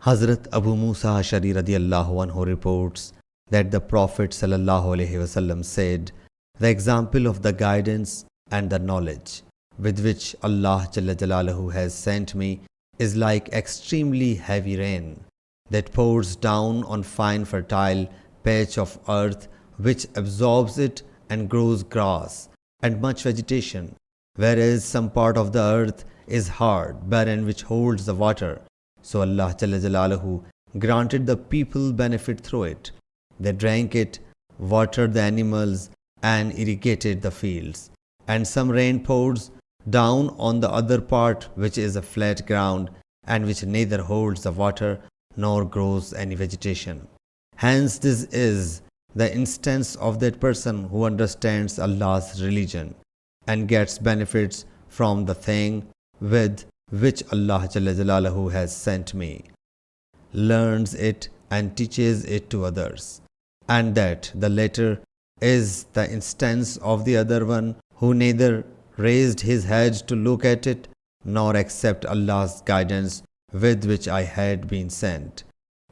Hazrat Abu Moosa Ashari radiallahu anhu reports that the Prophet ﷺ said, "The example of the guidance and the knowledge with which Allah Jalla Jalaluhu has sent me is like extremely heavy rain that pours down on fine fertile patch of earth which absorbs it and grows grass and much vegetation, whereas some part of the earth is hard, barren, which holds the water. So Allah Jalla Jalaluhu granted the people benefit through it. They drank it, watered the animals, and irrigated the fields. And some rain pours down on the other part, which is a flat ground, and which neither holds the water nor grows any vegetation. Hence this is the instance of that person who understands Allah's religion and gets benefits from the thing with which Allah Jalla Jalaluhu has sent me, learns it and teaches it to others, and that the latter is the instance of the other one who neither raised his head to look at it nor accept Allah's guidance with which I had been sent."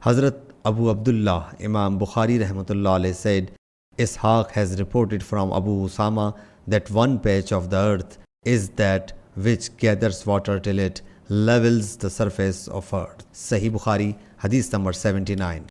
Hazrat Abu Abdullah Imam Bukhari rahmatullah alayhi said, Ishaq has reported from Abu Usama that one patch of the earth is that which gathers water till it levels the surface of earth. Sahih Bukhari, Hadith number 79.